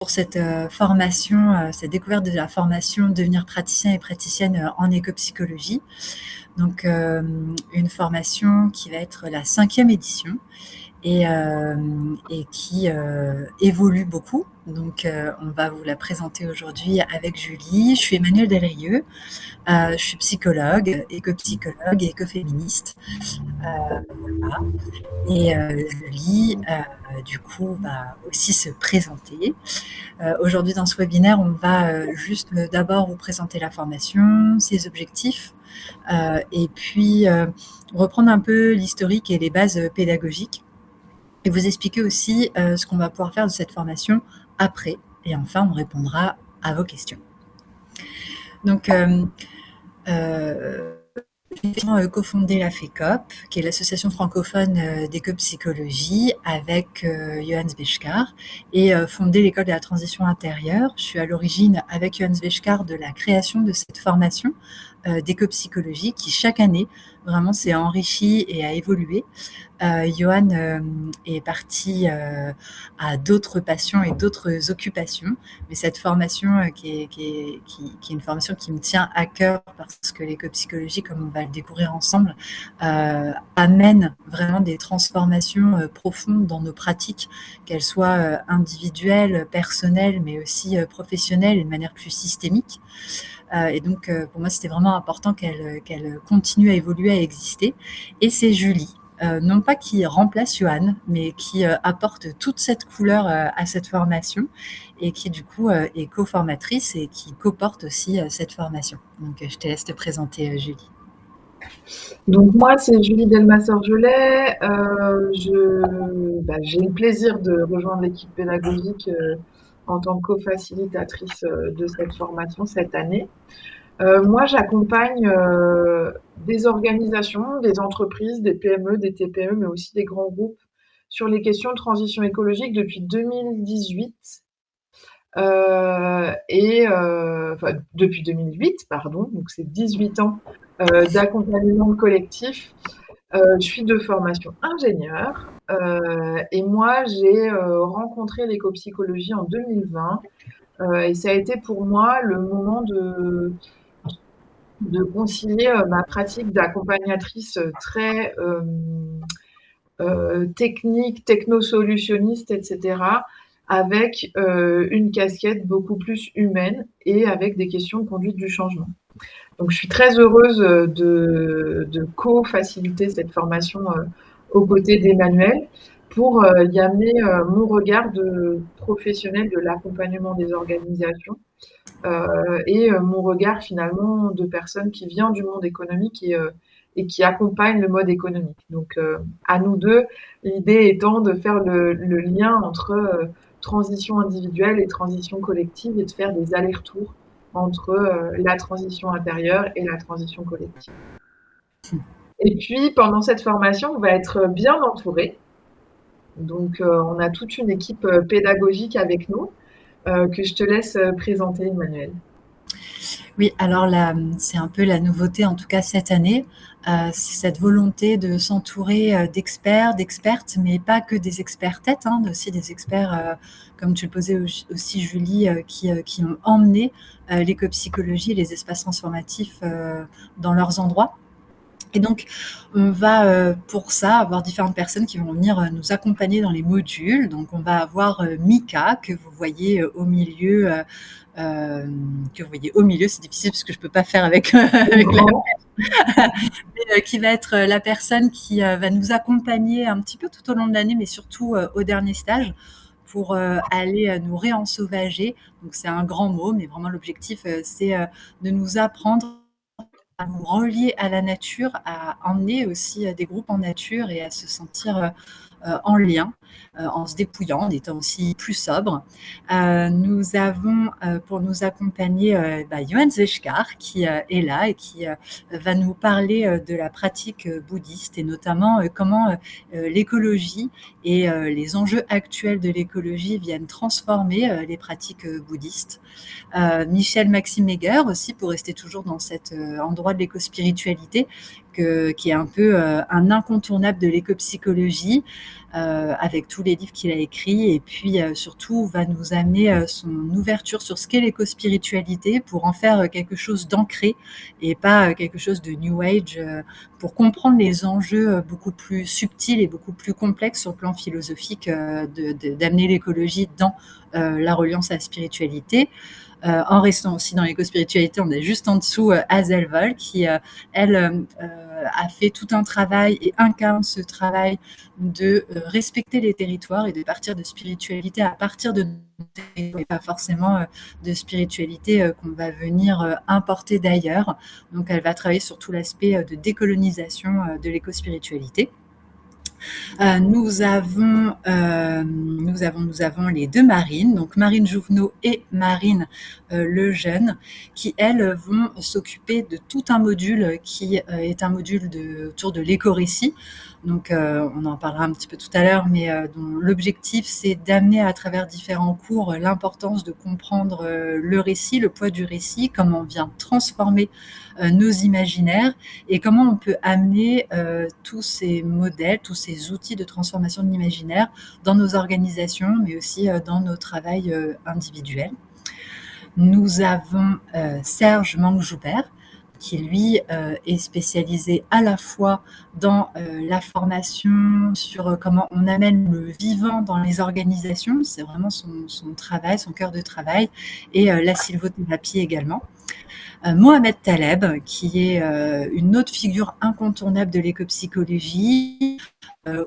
pour cette formation, cette découverte de la formation devenir praticien et praticienne en écopsychologie. Donc, une formation qui va être la 5e édition et qui évolue beaucoup. Donc, on va vous la présenter aujourd'hui avec Julie. Je suis Emmanuelle Delrieux, je suis psychologue, écopsychologue et écoféministe. Voilà. Et Julie, du coup, va aussi se présenter. Aujourd'hui, dans ce webinaire, on va juste d'abord vous présenter la formation, ses objectifs, et puis reprendre un peu l'historique et les bases pédagogiques, et vous expliquer aussi ce qu'on va pouvoir faire de cette formation après. Et enfin, on répondra à vos questions. Donc, j'ai cofondé la FECOP, qui est l'association francophone d'écopsychologie, avec Johan Svejkar, et fondé l'école de la transition intérieure. Je suis à l'origine, avec Johan Svejkar, de la création de cette formation d'écopsychologie qui, chaque année, vraiment s'est enrichie et a évolué. Johan est parti à d'autres passions et d'autres occupations, mais cette formation qui est une formation qui me tient à cœur, parce que l'écopsychologie, comme on va le découvrir ensemble, amène vraiment des transformations profondes dans nos pratiques, qu'elles soient individuelles, personnelles, mais aussi professionnelles et de manière plus systémique. Et donc, pour moi, c'était vraiment important qu'elle continue à évoluer, à exister. Et c'est Julie, non pas qui remplace Johan, mais qui apporte toute cette couleur à cette formation, et qui du coup est co-formatrice et qui co-porte aussi cette formation. Donc je te laisse te présenter, Julie. Donc moi, c'est Julie Delmas-Orgelet. J'ai le plaisir de rejoindre l'équipe pédagogique en tant que co-facilitatrice de cette formation cette année. Moi, j'accompagne des organisations, des entreprises, des PME, des TPE, mais aussi des grands groupes sur les questions de transition écologique depuis 2018. Depuis 2008, pardon, donc c'est 18 ans d'accompagnement collectif. Je suis de formation ingénieure et moi, j'ai rencontré l'écopsychologie en 2020 et ça a été pour moi le moment de concilier ma pratique d'accompagnatrice très technique, technosolutionniste, etc., avec une casquette beaucoup plus humaine et avec des questions de conduite du changement. Donc, je suis très heureuse de co-faciliter cette formation aux côtés d'Emmanuelle pour y amener mon regard de professionnel de l'accompagnement des organisations et mon regard finalement de personne qui vient du monde économique et qui accompagne le mode économique. Donc, à nous deux, l'idée étant de faire le lien entre transition individuelle et transition collective et de faire des allers-retours entre la transition intérieure et la transition collective. Et puis, pendant cette formation, on va être bien entouré. Donc, on a toute une équipe pédagogique avec nous que je te laisse présenter, Emmanuelle. Oui, alors là, c'est un peu la nouveauté, en tout cas cette année, c'est cette volonté de s'entourer d'experts, d'expertes, mais pas que des experts têtes, hein, aussi des experts, comme tu le posais aussi Julie, qui ont emmené l'écopsychologie et les espaces transformatifs dans leurs endroits. Et donc, on va pour ça avoir différentes personnes qui vont venir nous accompagner dans les modules. Donc, on va avoir Mika, que vous voyez au milieu. C'est difficile parce que je peux pas faire avec qui va être la personne qui va nous accompagner un petit peu tout au long de l'année, mais surtout au dernier stage, pour aller nous réensauvager. Donc, c'est un grand mot, mais vraiment l'objectif, c'est de nous apprendre à nous relier à la nature, à emmener aussi des groupes en nature et à se sentir en lien, en se dépouillant, en étant aussi plus sobre. Nous avons pour nous accompagner Johan Svejkar qui est là et qui va nous parler de la pratique bouddhiste et notamment comment l'écologie et les enjeux actuels de l'écologie viennent transformer les pratiques bouddhistes. Michel Maxime Meger aussi, pour rester toujours dans cet endroit de l'écospiritualité, qui est un peu un incontournable de l'écopsychologie, avec tous les livres qu'il a écrits, et puis surtout va nous amener son ouverture sur ce qu'est l'éco-spiritualité pour en faire quelque chose d'ancré et pas quelque chose de New Age, pour comprendre les enjeux beaucoup plus subtils et beaucoup plus complexes sur le plan philosophique, d'amener l'écologie dans la reliance à la spiritualité. En restant aussi dans l'éco-spiritualité, on est juste en dessous Hazel Vol, qui, elle, a fait tout un travail et incarne ce travail de respecter les territoires et de partir de spiritualité à partir de nos territoires, et pas forcément de spiritualité qu'on va venir importer d'ailleurs. Donc elle va travailler sur tout l'aspect de décolonisation de l'éco-spiritualité. Nous avons les deux Marines, donc Marine Jouvenot et Marine Lejeune, qui elles vont s'occuper de tout un module qui est un module autour de l'éco-récit. Donc on en parlera un petit peu tout à l'heure, mais dont l'objectif c'est d'amener à travers différents cours l'importance de comprendre le récit, le poids du récit, comment on vient transformer nos imaginaires et comment on peut amener tous ces modèles, tous ces outils de transformation de l'imaginaire dans nos organisations, mais aussi dans nos travails individuels. Nous avons Serge Manque-Joubert, qui lui est spécialisé à la fois dans la formation sur comment on amène le vivant dans les organisations, c'est vraiment son travail, son cœur de travail, et la sylvothérapie également. Mohamed Taleb, qui est une autre figure incontournable de l'éco-psychologie,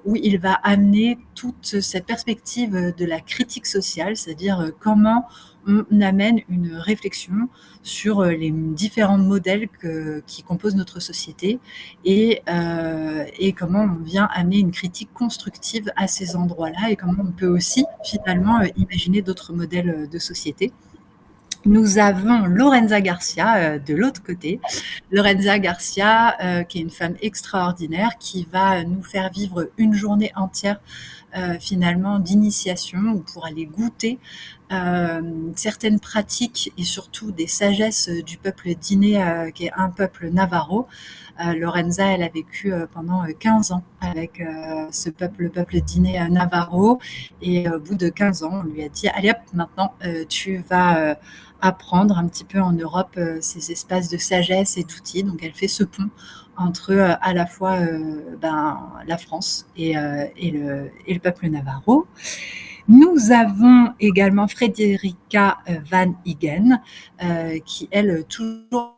où il va amener toute cette perspective de la critique sociale, c'est-à-dire comment on amène une réflexion sur les différents modèles qui composent notre société et comment on vient amener une critique constructive à ces endroits-là et comment on peut aussi finalement imaginer d'autres modèles de société. Nous avons Lorenza Garcia de l'autre côté. Lorenza Garcia, qui est une femme extraordinaire, qui va nous faire vivre une journée entière finalement d'initiation pour aller goûter certaines pratiques et surtout des sagesses du peuple diné, qui est un peuple navarro. Lorenza, elle a vécu pendant 15 ans avec ce peuple, le peuple diné navarro, et au bout de 15 ans, on lui a dit allez hop, maintenant tu vas apprendre un petit peu en Europe ces espaces de sagesse et d'outils. Donc elle fait ce pont entre à la fois la France et le peuple navarro. Nous avons également Frederica Van Igen, qui, elle, toujours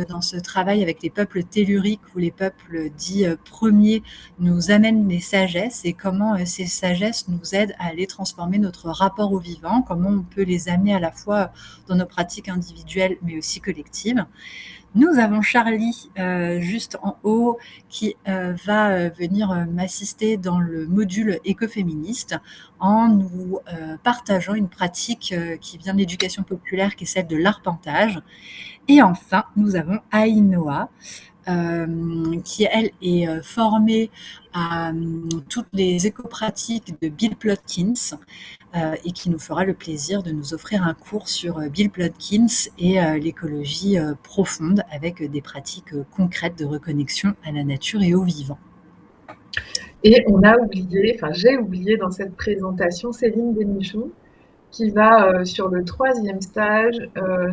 dans ce travail avec les peuples telluriques ou les peuples dits premiers, nous amène les sagesses et comment ces sagesses nous aident à aller transformer notre rapport au vivant, comment on peut les amener à la fois dans nos pratiques individuelles mais aussi collectives. Nous avons Charlie juste en haut qui va venir m'assister dans le module écoféministe en nous partageant une pratique qui vient de l'éducation populaire, qui est celle de l'arpentage. Et enfin, nous avons Ainoa, qui, elle, est formée à toutes les éco-pratiques de Bill Plodkins et qui nous fera le plaisir de nous offrir un cours sur Bill Plodkins et l'écologie profonde avec des pratiques concrètes de reconnexion à la nature et au vivant. Et on a oublié, enfin j'ai oublié dans cette présentation Céline Desmichon, qui va sur le 3e stage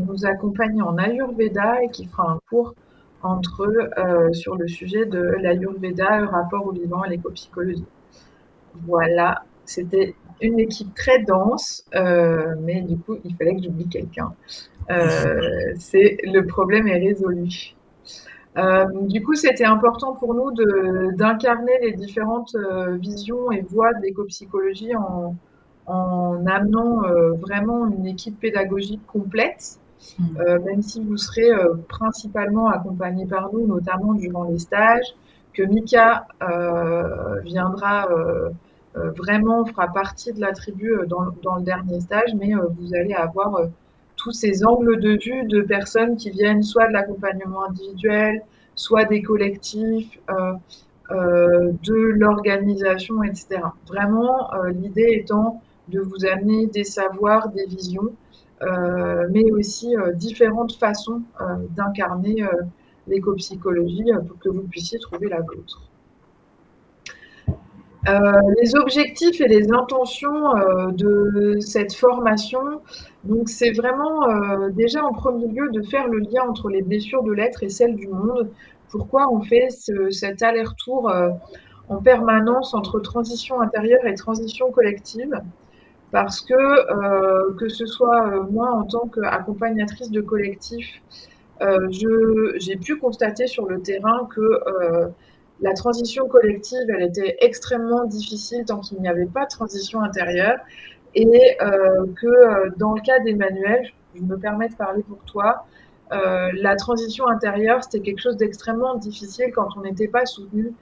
nous accompagner en Ayurveda et qui fera un cours sur le sujet de l'Ayurveda, le rapport au vivant et l'éco-psychologie. Voilà, c'était une équipe très dense, mais du coup, il fallait que j'oublie quelqu'un. Le problème est résolu. Du coup, c'était important pour nous d'incarner les différentes visions et voies de l'éco-psychologie en amenant vraiment une équipe pédagogique complète, même si vous serez principalement accompagné par nous, notamment durant les stages, que Mika viendra vraiment, fera partie de la tribu dans le dernier stage, mais vous allez avoir tous ces angles de vue de personnes qui viennent soit de l'accompagnement individuel, soit des collectifs, de l'organisation, etc. Vraiment, l'idée étant de vous amener des savoirs, des visions, mais aussi différentes façons d'incarner l'éco-psychologie pour que vous puissiez trouver la vôtre. Les objectifs et les intentions, de cette formation, donc c'est vraiment, déjà en premier lieu de faire le lien entre les blessures de l'être et celles du monde. Pourquoi on fait cet aller-retour, en permanence entre transition intérieure et transition collective? Parce que ce soit, moi en tant qu'accompagnatrice de collectif, j'ai pu constater sur le terrain que la transition collective, elle était extrêmement difficile tant qu'il n'y avait pas de transition intérieure et que dans le cas d'Emmanuel, je me permets de parler pour toi, la transition intérieure, c'était quelque chose d'extrêmement difficile quand on n'était pas soutenu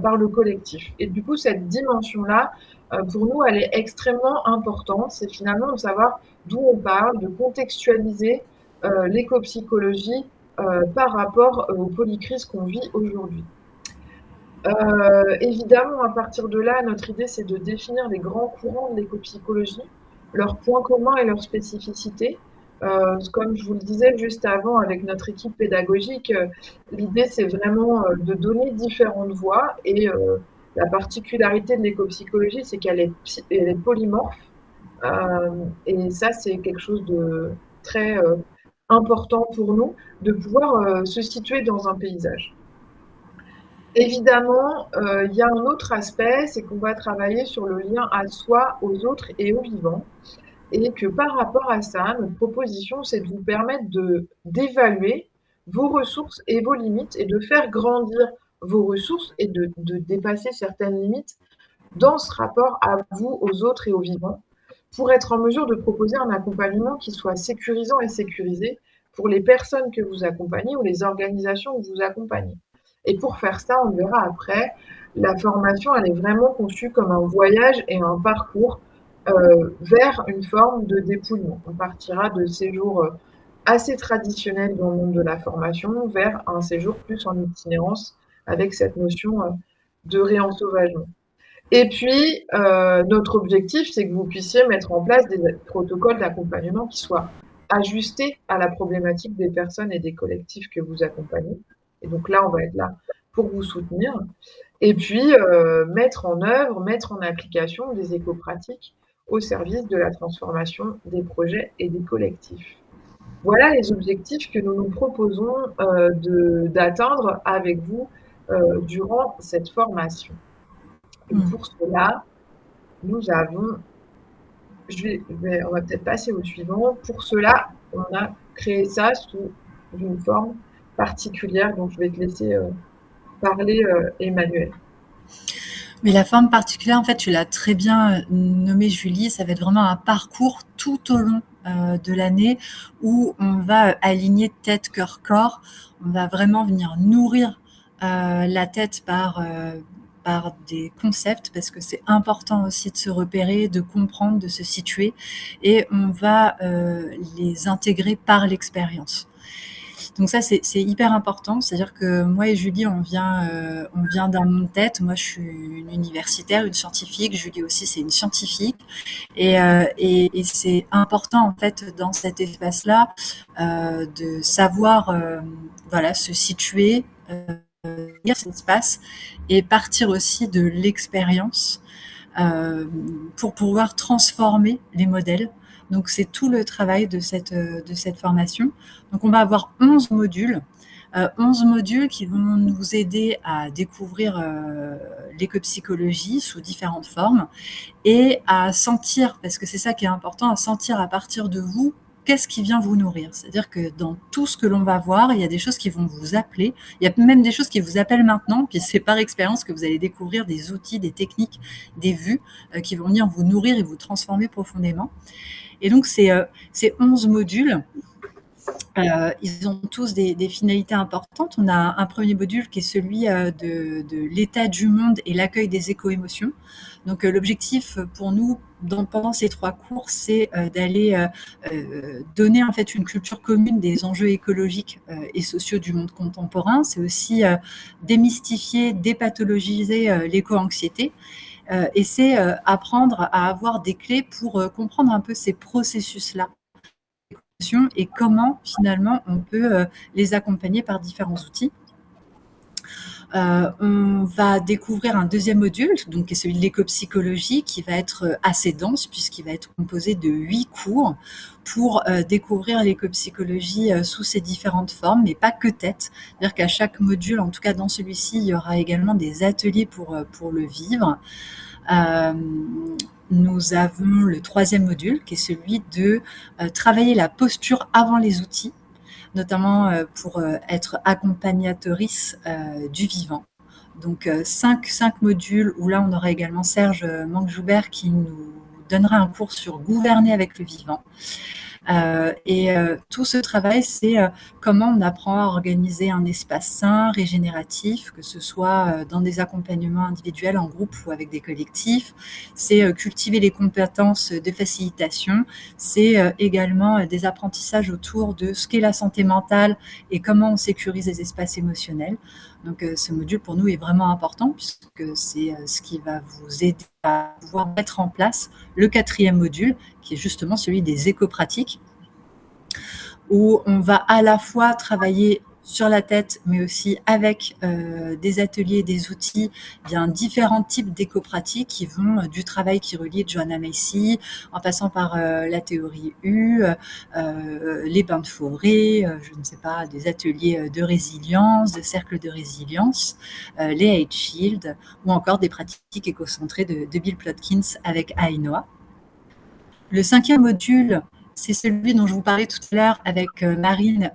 par le collectif. Et du coup, cette dimension-là, pour nous, elle est extrêmement importante. C'est finalement de savoir d'où on parle, de contextualiser l'éco-psychologie par rapport aux polycrises qu'on vit aujourd'hui. Évidemment, à partir de là, notre idée, c'est de définir les grands courants de l'éco-psychologie, leurs points communs et leurs spécificités. Comme je vous le disais juste avant avec notre équipe pédagogique, l'idée, c'est vraiment de donner différentes voies et la particularité de l'éco-psychologie, c'est elle est polymorphe. Et ça, c'est quelque chose de très important pour nous, de pouvoir se situer dans un paysage. Évidemment, il y a un autre aspect, c'est qu'on va travailler sur le lien à soi, aux autres et aux vivants. Et que par rapport à ça, notre proposition, c'est de vous permettre d'évaluer vos ressources et vos limites et de faire grandir vos ressources et de dépasser certaines limites dans ce rapport à vous, aux autres et aux vivants, pour être en mesure de proposer un accompagnement qui soit sécurisant et sécurisé pour les personnes que vous accompagnez ou les organisations que vous accompagnez. Et pour faire ça, on verra après, la formation, elle est vraiment conçue comme un voyage et un parcours vers une forme de dépouillement. On partira de séjours assez traditionnels dans le monde de la formation vers un séjour plus en itinérance avec cette notion de réensauvagement. Et puis, notre objectif, c'est que vous puissiez mettre en place des protocoles d'accompagnement qui soient ajustés à la problématique des personnes et des collectifs que vous accompagnez. Et donc là, on va être là pour vous soutenir. Et puis, mettre en œuvre, mettre en application des éco-pratiques au service de la transformation des projets et des collectifs. Voilà les objectifs que nous nous proposons d'atteindre avec vous durant cette formation. Et pour cela, nous avons, on va peut-être passer au suivant. Pour cela, on a créé ça sous une forme particulière, donc je vais te laisser parler, Emmanuel. Mais la forme particulière, en fait, tu l'as très bien nommé, Julie, ça va être vraiment un parcours tout au long de l'année où on va aligner tête, cœur, corps. On va vraiment venir nourrir la tête par des concepts, parce que c'est important aussi de se repérer, de comprendre, de se situer, et on va les intégrer par l'expérience. Donc ça, c'est hyper important. C'est-à-dire que moi et Julie, on vient d'un monde tête. Moi, je suis une universitaire, une scientifique. Julie aussi, c'est une scientifique. Et c'est important, en fait, dans cet espace-là, de savoir voilà, se situer, cet espace, et partir aussi de l'expérience pour pouvoir transformer les modèles. Donc c'est tout le travail de cette formation. Donc on va avoir 11 modules. 11 modules qui vont nous aider à découvrir l'éco-psychologie sous différentes formes et à sentir, parce que c'est ça qui est important, à sentir à partir de vous qu'est-ce qui vient vous nourrir. C'est-à-dire que dans tout ce que l'on va voir, il y a des choses qui vont vous appeler, il y a même des choses qui vous appellent maintenant, puis c'est par expérience que vous allez découvrir des outils, des techniques, des vues qui vont venir vous nourrir et vous transformer profondément. Et donc ces 11 modules, ils ont tous des finalités importantes. On a un premier module qui est celui de l'état du monde et l'accueil des éco-émotions. Donc l'objectif pour nous pendant ces 3 cours, c'est d'aller donner en fait une culture commune des enjeux écologiques et sociaux du monde contemporain. C'est aussi démystifier, dépathologiser l'éco-anxiété. Et c'est apprendre à avoir des clés pour comprendre un peu ces processus-là et comment finalement on peut les accompagner par différents outils. On va découvrir un deuxième module, donc, qui est celui de l'écopsychologie, qui va être assez dense, puisqu'il va être composé de 8 cours pour découvrir l'écopsychologie sous ses différentes formes, mais pas que tête. C'est-à-dire qu'à chaque module, en tout cas dans celui-ci, il y aura également des ateliers pour le vivre. Nous avons le troisième module, qui est celui de travailler la posture avant les outils, notamment pour être accompagnatrice du vivant. Donc 5 modules où là on aura également Serge Manque-Joubert qui nous donnera un cours sur gouverner avec le vivant. Tout ce travail, c'est comment on apprend à organiser un espace sain, régénératif, que ce soit dans des accompagnements individuels, en groupe ou avec des collectifs. C'est cultiver les compétences de facilitation. C'est également des apprentissages autour de ce qu'est la santé mentale et comment on sécurise les espaces émotionnels. Donc ce module pour nous est vraiment important puisque c'est ce qui va vous aider à pouvoir mettre en place le quatrième module, qui est justement celui des éco-pratiques, où on va à la fois travailler sur la tête, mais aussi avec des ateliers, des outils, bien différents types d'éco-pratiques qui vont du travail qui relie Joanna Macy, en passant par la théorie U, les bains de forêt, je ne sais pas, des ateliers de résilience, de cercles de résilience, les Hate Shield, ou encore des pratiques éco-centrées de Bill Plotkin avec Ainoa. Le cinquième module, c'est celui dont je vous parlais tout à l'heure avec Marine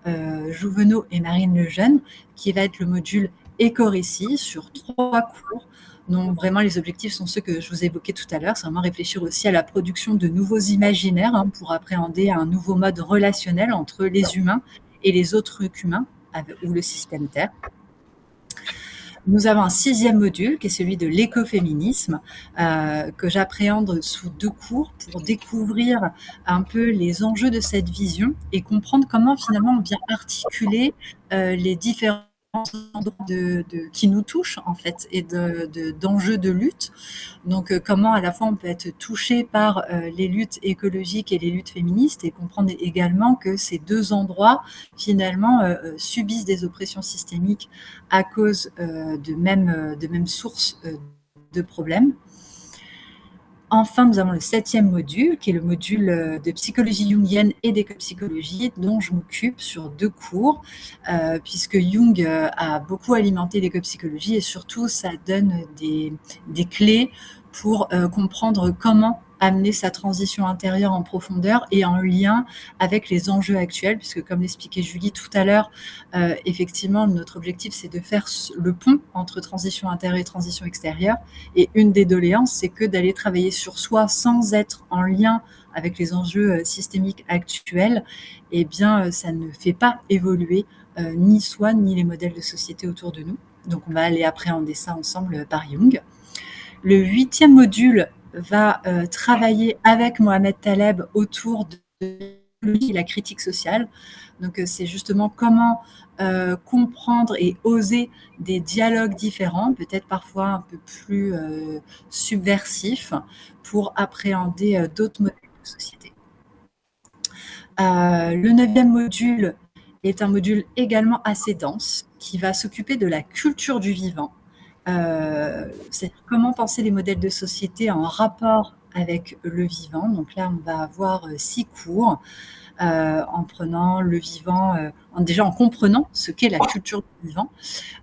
Jouvenot et Marine Lejeune, qui va être le module éco-récit sur 3 cours. Donc vraiment, les objectifs sont ceux que je vous évoquais tout à l'heure. C'est vraiment réfléchir aussi à la production de nouveaux imaginaires pour appréhender un nouveau mode relationnel entre les humains et les autres humains ou le système Terre. Nous avons un 6e module qui est celui de l'écoféminisme que j'appréhende sous 2 cours pour découvrir un peu les enjeux de cette vision et comprendre comment finalement on vient articuler les différents endroits qui nous touchent en fait et d'enjeux de lutte. Donc comment à la fois on peut être touché par les luttes écologiques et les luttes féministes et comprendre également que ces 2 endroits finalement subissent des oppressions systémiques à cause de mêmes sources de problèmes. Enfin, nous avons le 7e module, qui est le module de psychologie jungienne et d'écopsychologie, dont je m'occupe sur 2 cours, puisque Jung a beaucoup alimenté l'écopsychologie et surtout, ça donne des clés pour comprendre comment amener sa transition intérieure en profondeur et en lien avec les enjeux actuels, puisque comme l'expliquait Julie tout à l'heure, effectivement, notre objectif, c'est de faire le pont entre transition intérieure et transition extérieure. Et une des doléances, c'est que d'aller travailler sur soi sans être en lien avec les enjeux systémiques actuels, eh bien, ça ne fait pas évoluer ni soi, ni les modèles de société autour de nous. Donc, on va aller appréhender ça ensemble par Jung. Le 8e module va travailler avec Mohamed Taleb autour de la critique sociale. Donc, c'est justement comment comprendre et oser des dialogues différents, peut-être parfois un peu plus subversifs, pour appréhender d'autres modèles de société. Le 9e module est un module également assez dense, qui va s'occuper de la culture du vivant. C'est comment penser les modèles de société en rapport avec le vivant. Donc là, on va avoir 6 cours en prenant le vivant, déjà en comprenant ce qu'est la culture du vivant,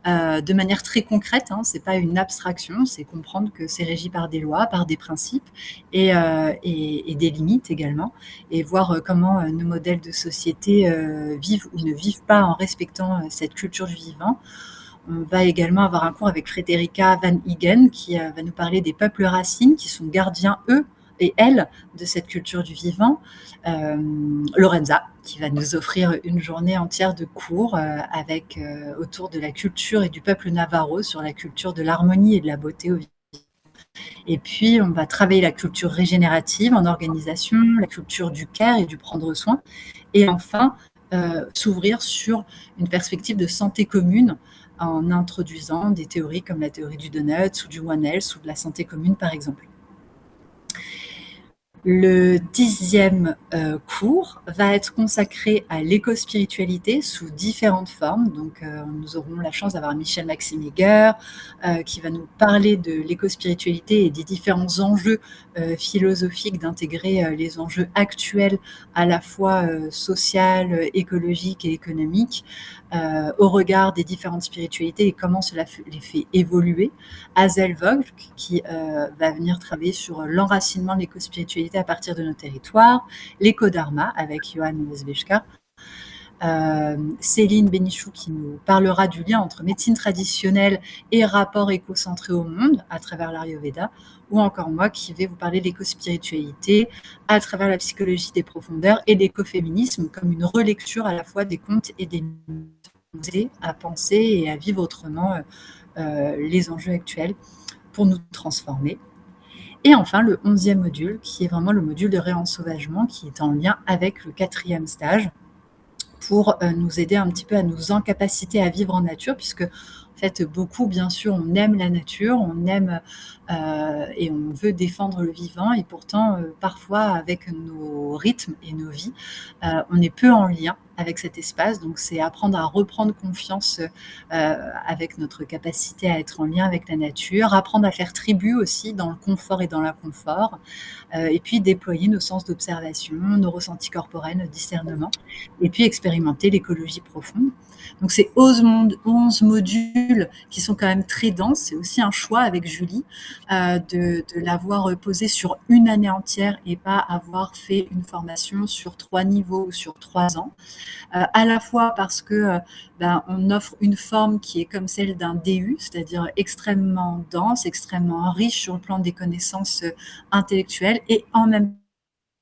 de manière très concrète. C'est pas une abstraction, c'est comprendre que c'est régi par des lois, par des principes et des limites également, et voir comment nos modèles de société vivent ou ne vivent pas en respectant cette culture du vivant. On va également avoir un cours avec Frederica Van Hagen qui va nous parler des peuples racines qui sont gardiens, eux et elles, de cette culture du vivant. Lorenza, qui va nous offrir une journée entière de cours avec autour de la culture et du peuple navarro sur la culture de l'harmonie et de la beauté au vivant. Et puis, on va travailler la culture régénérative en organisation, la culture du care et du prendre soin. Et enfin, s'ouvrir sur une perspective de santé commune en introduisant des théories comme la théorie du donut ou du One Health ou de la santé commune, par exemple. Le 10e cours va être consacré à l'éco-spiritualité sous différentes formes. Donc, nous aurons la chance d'avoir Michel Maxime-Heger qui va nous parler de l'éco-spiritualité et des différents enjeux philosophiques, d'intégrer les enjeux actuels à la fois social, écologiques et économiques au regard des différentes spiritualités et comment cela les fait évoluer. Hazel Vogt, qui va venir travailler sur l'enracinement de l'éco-spiritualité à partir de nos territoires, l'éco-dharma avec Johan Nesbejka, Céline Bénichou qui nous parlera du lien entre médecine traditionnelle et rapport éco-centré au monde à travers l'Ayurveda, ou encore moi qui vais vous parler de l'éco-spiritualité à travers la psychologie des profondeurs et l'écoféminisme comme une relecture à la fois des contes et des mythes à penser et à vivre autrement les enjeux actuels pour nous transformer. Et enfin, le 11e module, qui est vraiment le module de réensauvagement, qui est en lien avec le 4e stage, pour nous aider un petit peu à nous incapaciter à vivre en nature, puisque en fait, beaucoup, bien sûr, on aime la nature, on aime et on veut défendre le vivant, et pourtant, parfois, avec nos rythmes et nos vies, on est peu en lien avec cet espace. Donc, c'est apprendre à reprendre confiance avec notre capacité à être en lien avec la nature, apprendre à faire tribu aussi dans le confort et dans l'inconfort, et puis déployer nos sens d'observation, nos ressentis corporels, notre discernement, et puis expérimenter l'écologie profonde. Donc, c'est 11 modules qui sont quand même très denses. C'est aussi un choix avec Julie de l'avoir posé sur une année entière et pas avoir fait une formation sur 3 niveaux ou sur 3 ans. À la fois parce que on offre une forme qui est comme celle d'un DU, c'est-à-dire extrêmement dense, extrêmement riche sur le plan des connaissances intellectuelles, et en même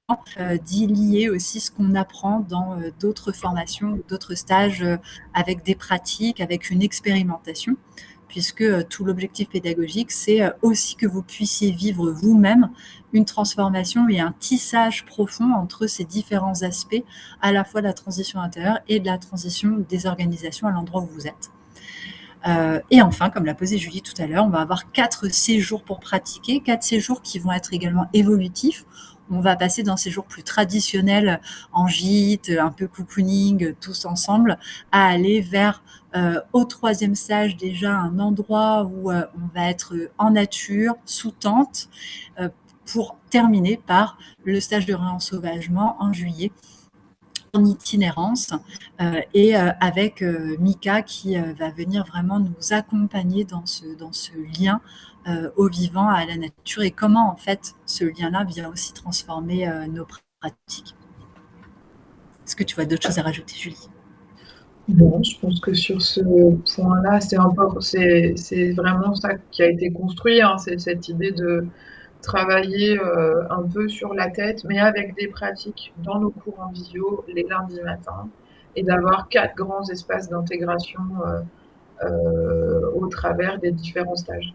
temps d'y lier aussi ce qu'on apprend dans d'autres formations, d'autres stages avec des pratiques, avec une expérimentation, puisque tout l'objectif pédagogique, c'est aussi que vous puissiez vivre vous-même une transformation et un tissage profond entre ces différents aspects, à la fois de la transition intérieure et de la transition des organisations à l'endroit où vous êtes. Et enfin, comme l'a posé Julie tout à l'heure, on va avoir 4 séjours pour pratiquer, 4 séjours qui vont être également évolutifs. On va passer d'un séjour plus traditionnel en gîte, un peu cocooning, tous ensemble, à aller vers au 3e stage déjà un endroit où on va être en nature, sous tente, pour terminer par le stage de réensauvagement en juillet en itinérance et avec Mika qui va venir vraiment nous accompagner dans ce lien au vivant, à la nature, et comment en fait ce lien-là vient aussi transformer nos pratiques. Est-ce que tu vois d'autres choses à rajouter, Julie? Bon, je pense que sur ce point-là, c'est vraiment ça qui a été construit, hein, c'est cette idée de travailler un peu sur la tête, mais avec des pratiques dans nos cours en visio les lundis matins, et d'avoir 4 grands espaces d'intégration au travers des différents stages.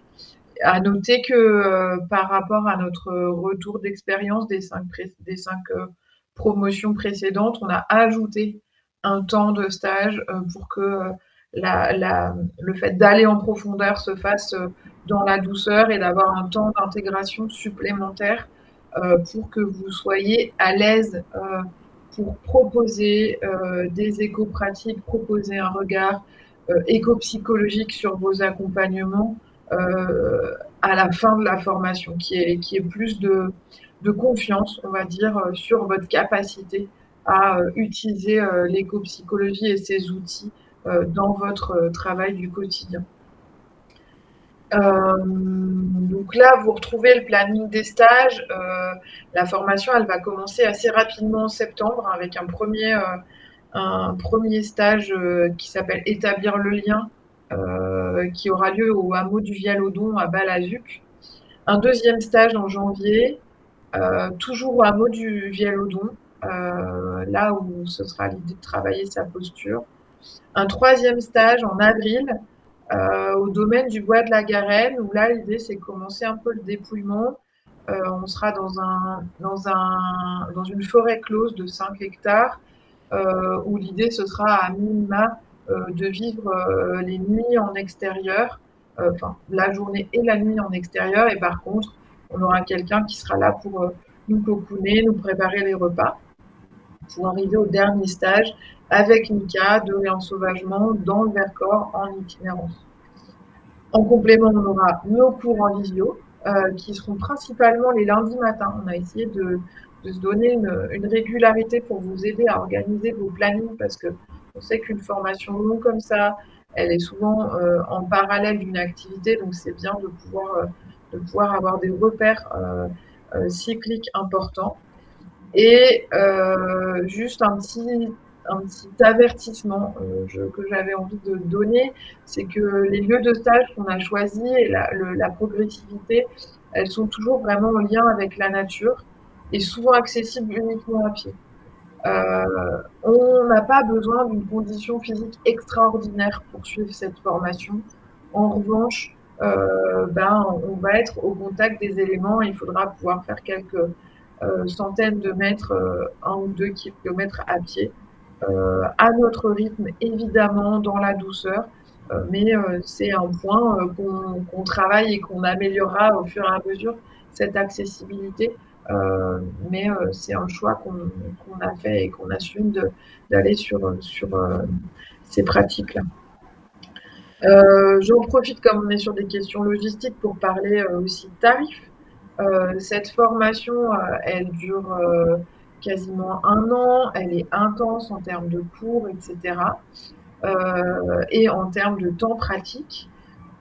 À noter que par rapport à notre retour d'expérience des 5 promotions précédentes, on a ajouté un temps de stage pour que le fait d'aller en profondeur se fasse dans la douceur, et d'avoir un temps d'intégration supplémentaire pour que vous soyez à l'aise pour proposer des éco-pratiques, proposer un regard éco-psychologique sur vos accompagnements à la fin de la formation, qui est plus de confiance, on va dire, sur votre capacité à utiliser l'éco-psychologie et ces outils dans votre travail du quotidien. Donc là, vous retrouvez le planning des stages. La formation, elle va commencer assez rapidement en septembre avec un premier stage qui s'appelle Établir le lien, qui aura lieu au hameau du Vialodon à Val-Azuc. Un 2e stage en janvier, toujours au hameau du Vialodon, là où ce sera l'idée de travailler sa posture. Un 3e stage en avril, au domaine du bois de la Garenne, où là, l'idée, c'est de commencer un peu le dépouillement. On sera dans une forêt close de 5 hectares, où l'idée, ce sera à minima de vivre les nuits en extérieur, enfin la journée et la nuit en extérieur, et par contre, on aura quelqu'un qui sera là pour nous cocooner, nous préparer les repas pour arriver au dernier stage avec Mika de réensauvagement dans le Vercors en itinérance. En complément, on aura nos cours en visio qui seront principalement les lundis matins. On a essayé de se donner une régularité pour vous aider à organiser vos plannings parce qu'on sait qu'une formation longue comme ça, elle est souvent en parallèle d'une activité, donc c'est bien de pouvoir avoir des repères cycliques importants. Et juste un petit avertissement que j'avais envie de donner, c'est que les lieux de stage qu'on a choisis et la progressivité, elles sont toujours vraiment en lien avec la nature et souvent accessibles uniquement à pied. On n'a pas besoin d'une condition physique extraordinaire pour suivre cette formation. En revanche, on va être au contact des éléments. Il faudra pouvoir faire quelques centaines de mètres, 1 ou 2 kilomètres à pied, à notre rythme, évidemment, dans la douceur. Mais c'est un point qu'on travaille et qu'on améliorera au fur et à mesure, cette accessibilité. Mais c'est un choix qu'on a fait et qu'on assume d'aller sur ces pratiques-là. J'en profite, comme on est sur des questions logistiques, pour parler aussi de tarifs. Cette formation, elle dure quasiment 1 an, elle est intense en termes de cours, etc. Et en termes de temps pratique.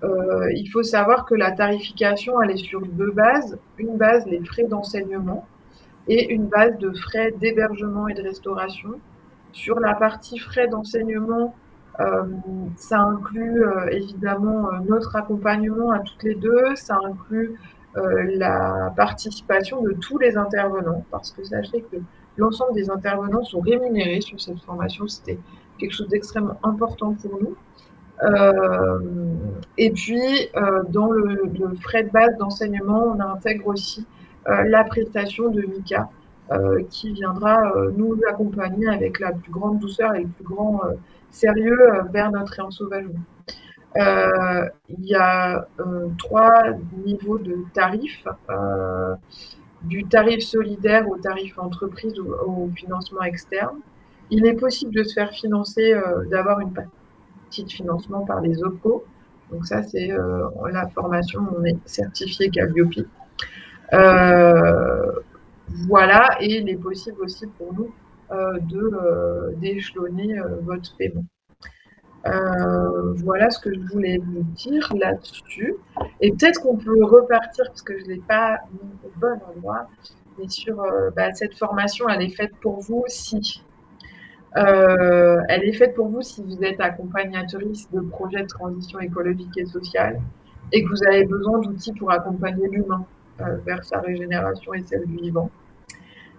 Il faut savoir que la tarification, elle est sur 2 bases. Une base, les frais d'enseignement, et une base de frais d'hébergement et de restauration. Sur la partie frais d'enseignement, ça inclut évidemment notre accompagnement à toutes les deux, ça inclut la participation de tous les intervenants, parce que sachez que l'ensemble des intervenants sont rémunérés sur cette formation, c'était quelque chose d'extrêmement important pour nous. Et puis, dans le frais de base d'enseignement, on intègre aussi la prestation de Mika, qui viendra nous accompagner avec la plus grande douceur et le plus grand sérieux vers notre réensauvagement. Il y a 3 niveaux de tarifs, du tarif solidaire au tarif entreprise ou au financement externe. Il est possible de se faire financer, d'avoir une partie de financement par les OPCO. Donc ça, c'est la formation, on est certifié Calliope. Voilà, et il est possible aussi pour nous d'échelonner votre paiement. Voilà ce que je voulais vous dire là-dessus. Et peut-être qu'on peut repartir, parce que je ne l'ai pas mis au bon endroit, mais sur cette formation, elle est faite pour vous si elle est faite pour vous si vous êtes accompagnatrice de projets de transition écologique et sociale et que vous avez besoin d'outils pour accompagner l'humain vers sa régénération et celle du vivant.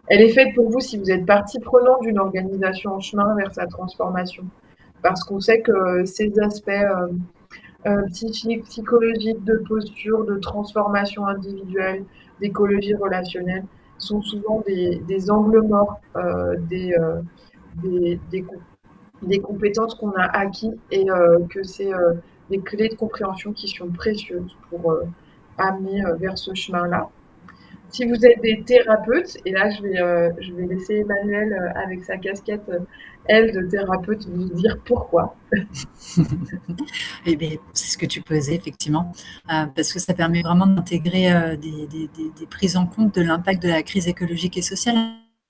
Elle est faite pour vous si vous êtes partie prenante d'une organisation en chemin vers sa transformation, parce qu'on sait que ces aspects psychiques, psychologiques, de posture, de transformation individuelle, d'écologie relationnelle, sont souvent des angles morts des compétences qu'on a acquis et que c'est des clés de compréhension qui sont précieuses pour amener vers ce chemin-là. Si vous êtes des thérapeutes, et là je vais laisser Emmanuelle avec sa casquette, elle, de thérapeute, vous dire pourquoi. Eh bien, c'est ce que tu posais, effectivement, parce que ça permet vraiment d'intégrer des prises en compte de l'impact de la crise écologique et sociale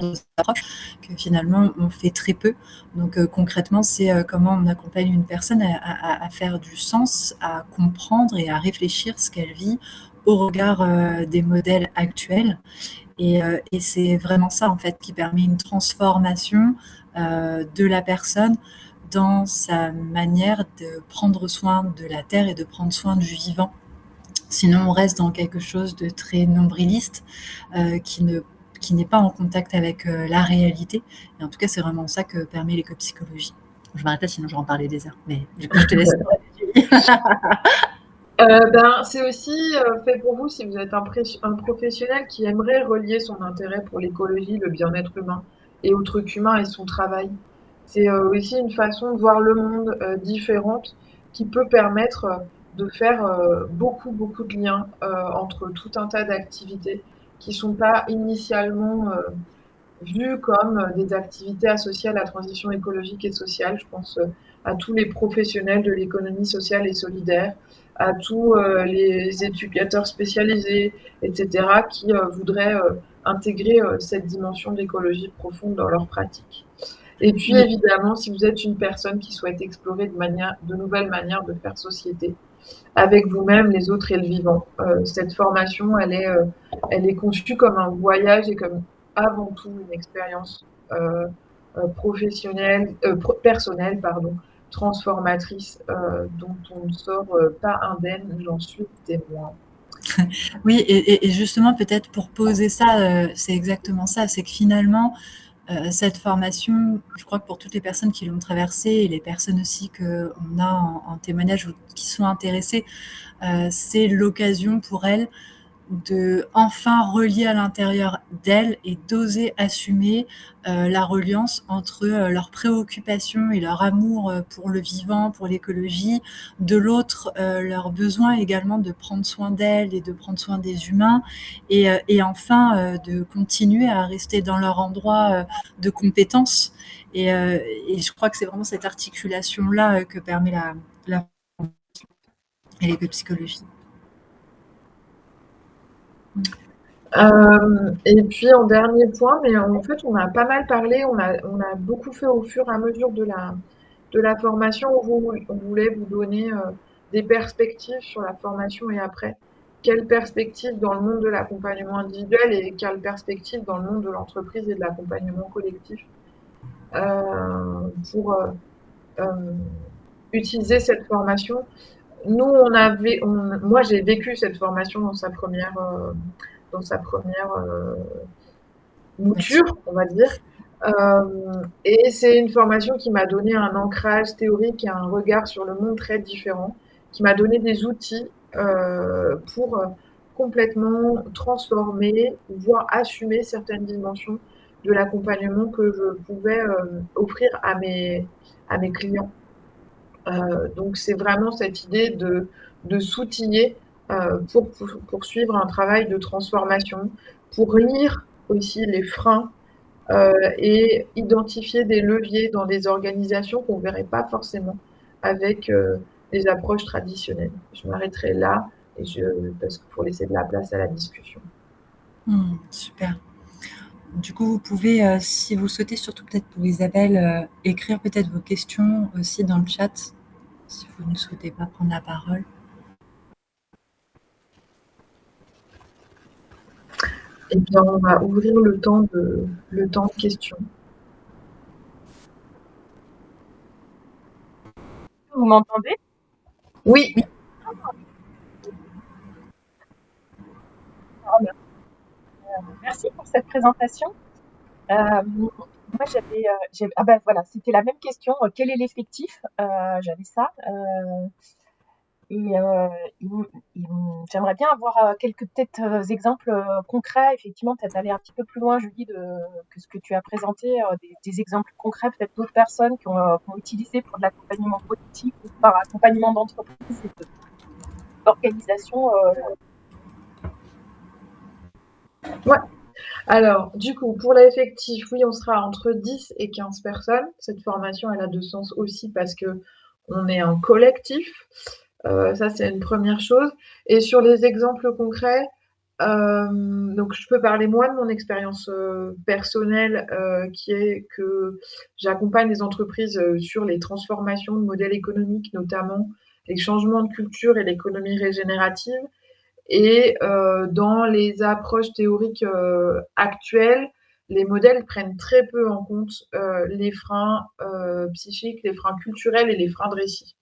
que finalement on fait très peu. Donc concrètement, c'est comment on accompagne une personne à faire du sens, à comprendre et à réfléchir ce qu'elle vit au regard des modèles actuels. Et c'est vraiment ça, en fait, qui permet une transformation de la personne dans sa manière de prendre soin de la terre et de prendre soin du vivant. Sinon, on reste dans quelque chose de très nombriliste qui n'est pas en contact avec la réalité. Et en tout cas, c'est vraiment ça que permet l'écopsychologie. Je m'arrête là, sinon je vais en parler des heures. Mais du coup, je te laisse. C'est aussi fait pour vous si vous êtes un professionnel qui aimerait relier son intérêt pour l'écologie, le bien-être humain et au truc humain et son travail. C'est aussi une façon de voir le monde différente qui peut permettre de faire beaucoup de liens entre tout un tas d'activités qui sont pas initialement vues comme des activités associées à la transition écologique et sociale. Je pense à tous les professionnels de l'économie sociale et solidaire, à tous les éducateurs spécialisés, etc., qui voudraient intégrer cette dimension d'écologie profonde dans leur pratique. Et puis Oui, évidemment, si vous êtes une personne qui souhaite explorer de nouvelles manières de faire société avec vous-même, les autres et le vivant, cette formation, elle est conçue comme un voyage et comme avant tout une expérience professionnelle, personnelle, pardon, transformatrice, dont on ne sort pas indemne, j'en suis témoin. oui, et justement, peut-être pour poser ça, c'est exactement ça, c'est que finalement, cette formation, je crois que pour toutes les personnes qui l'ont traversée et les personnes aussi qu'on a en témoignage ou qui sont intéressées, c'est l'occasion pour elles de enfin relier à l'intérieur d'elles et d'oser assumer la reliance entre leurs préoccupations et leur amour pour le vivant, pour l'écologie, de l'autre leur besoin également de prendre soin d'elles et de prendre soin des humains, et enfin de continuer à rester dans leur endroit de compétence. Et je crois que c'est vraiment cette articulation-là que permet la et l'éco-psychologie. Et puis en dernier point, mais en fait on a pas mal parlé, on a beaucoup fait au fur et à mesure de la formation. On voulait vous donner des perspectives sur la formation et après. Quelles perspectives dans le monde de l'accompagnement individuel et quelles perspectives dans le monde de l'entreprise et de l'accompagnement collectif pour utiliser cette formation. Nous, moi j'ai vécu cette formation dans sa première mouture, on va dire. Et c'est une formation qui m'a donné un ancrage théorique et un regard sur le monde très différent, qui m'a donné des outils pour complètement transformer, voire assumer certaines dimensions de l'accompagnement que je pouvais offrir à mes clients. Donc c'est vraiment cette idée de s'outiller pour poursuivre un travail de transformation, pour lire aussi les freins et identifier des leviers dans des organisations qu'on ne verrait pas forcément avec les approches traditionnelles. Je m'arrêterai là parce que pour laisser de la place à la discussion. Super. Du coup, vous pouvez, si vous souhaitez, surtout peut-être pour Isabelle, écrire peut-être vos questions aussi dans le chat, si vous ne souhaitez pas prendre la parole. Et bien, on va ouvrir le temps de questions. Vous m'entendez? Oui. Merci pour cette présentation. Moi, voilà, c'était la même question. Quel est l'effectif? J'avais ça. Et, j'aimerais bien avoir quelques peut-être exemples concrets. Effectivement, peut-être aller un petit peu plus loin, Julie, que ce que tu as présenté, des exemples concrets, peut-être d'autres personnes qui ont utilisé pour de l'accompagnement politique ou par accompagnement d'entreprise et d'organisation. Ouais. Alors, du coup, pour l'effectif, oui, on sera entre 10 et 15 personnes. Cette formation, elle a de sens aussi parce que on est un collectif. Ça, c'est une première chose. Et sur les exemples concrets, donc je peux parler moi de mon expérience personnelle, qui est que j'accompagne les entreprises sur les transformations de modèles économiques, notamment les changements de culture et l'économie régénérative. Et dans les approches théoriques actuelles, les modèles prennent très peu en compte les freins psychiques, les freins culturels et les freins de récit.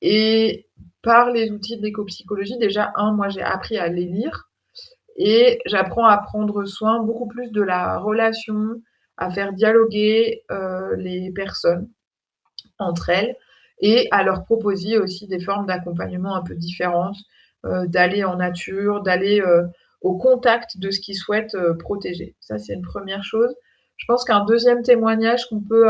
Et par les outils de l'éco-psychologie, déjà, moi j'ai appris à les lire et j'apprends à prendre soin beaucoup plus de la relation, à faire dialoguer les personnes entre elles et à leur proposer aussi des formes d'accompagnement un peu différentes, d'aller en nature, d'aller au contact de ce qu'ils souhaitent protéger. Ça, c'est une première chose. Je pense qu'un deuxième témoignage qu'on peut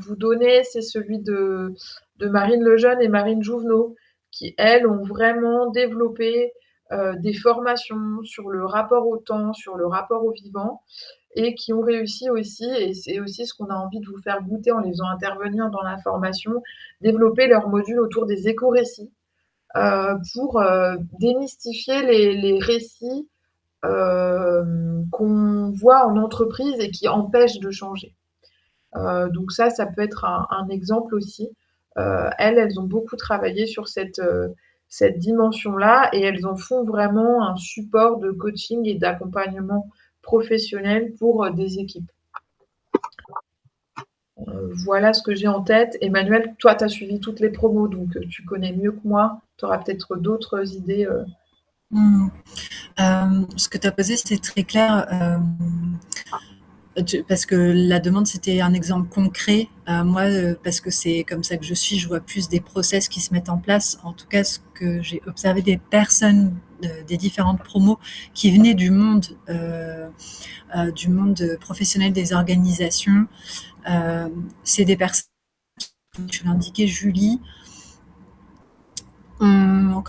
vous donner, c'est celui de Marine Lejeune et Marine Jouvenot, qui, elles, ont vraiment développé des formations sur le rapport au temps, sur le rapport au vivant et qui ont réussi aussi, et c'est aussi ce qu'on a envie de vous faire goûter en les faisant intervenir dans la formation, développer leur module autour des éco-récits, pour, démystifier les récits, qu'on voit en entreprise et qui empêchent de changer. Donc ça peut être un exemple aussi. Elles ont beaucoup travaillé sur cette dimension-là et elles en font vraiment un support de coaching et d'accompagnement professionnel pour des équipes. Voilà ce que j'ai en tête. Emmanuel, toi, tu as suivi toutes les promos, donc tu connais mieux que moi. Tu auras peut-être d'autres idées. Ce que tu as posé, c'était très clair. Parce que la demande, c'était un exemple concret. Moi, parce que c'est comme ça que je suis, je vois plus des process qui se mettent en place. En tout cas, ce que j'ai observé des personnes des différentes promos qui venaient du monde professionnel des organisations, c'est des personnes, comme tu l'indiquais, Julie, ont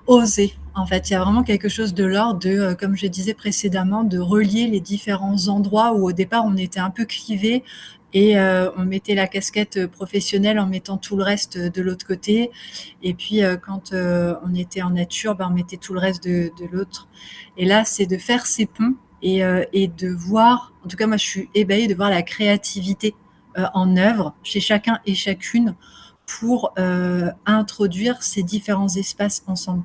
osé. En fait, il y a vraiment quelque chose de l'ordre de, comme je disais précédemment, de relier les différents endroits où au départ on était un peu clivés et on mettait la casquette professionnelle en mettant tout le reste de l'autre côté. Et puis quand on était en nature, on mettait tout le reste de l'autre. Et là, c'est de faire ces ponts et de voir, en tout cas moi je suis ébahie de voir la créativité en œuvre chez chacun et chacune pour introduire ces différents espaces ensemble.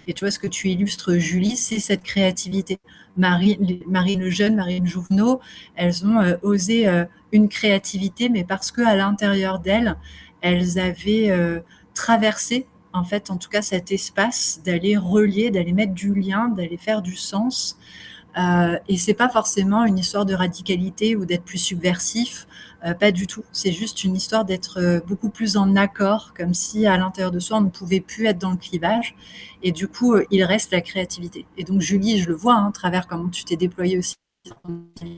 Et tu vois, ce que tu illustres, Julie, c'est cette créativité. Marine Lejeune, Marine Jouvenot, elles ont osé une créativité, mais parce qu'à l'intérieur d'elles, elles avaient traversé, en fait, en tout cas, cet espace d'aller relier, d'aller mettre du lien, d'aller faire du sens. Et c'est pas forcément une histoire de radicalité ou d'être plus subversif, pas du tout. C'est juste une histoire d'être beaucoup plus en accord, comme si à l'intérieur de soi on ne pouvait plus être dans le clivage. Et du coup, il reste la créativité. Et donc Julie, je le vois à travers comment tu t'es déployée aussi, ce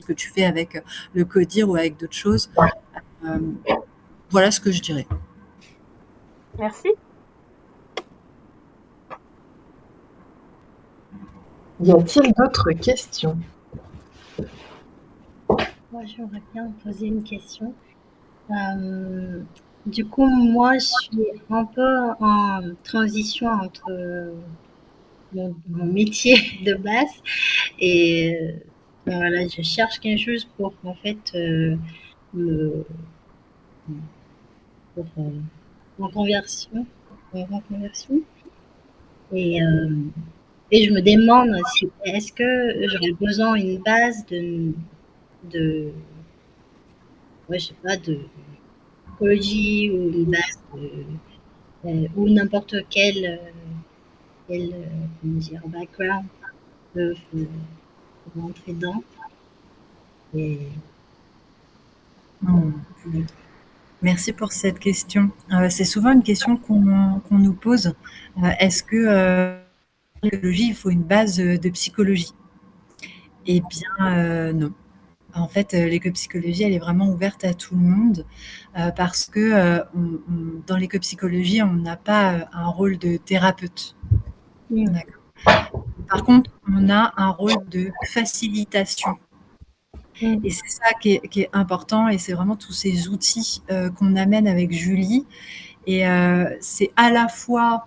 que tu fais avec le CODIR ou avec d'autres choses. Voilà ce que je dirais. Merci. Y a-t-il d'autres questions? Moi, j'aimerais bien poser une question. Du coup, moi, je suis un peu en transition entre mon métier de base et voilà, je cherche quelque chose pour en fait pour en reconversion. Et je me demande si est-ce que j'aurais besoin d'une base de ouais, je sais pas, de psychologie ou une base ou n'importe quel comment dire, background peut rentrer dedans. Et Merci pour cette question. C'est souvent une question qu'on nous pose. Est-ce que l'écologie, il faut une base de psychologie? Eh bien, non. En fait, l'éco-psychologie, elle est vraiment ouverte à tout le monde parce que dans l'éco-psychologie, on n'a pas un rôle de thérapeute. D'accord. Par contre, on a un rôle de facilitation. Et c'est ça qui est important et c'est vraiment tous ces outils qu'on amène avec Julie. Et c'est à la fois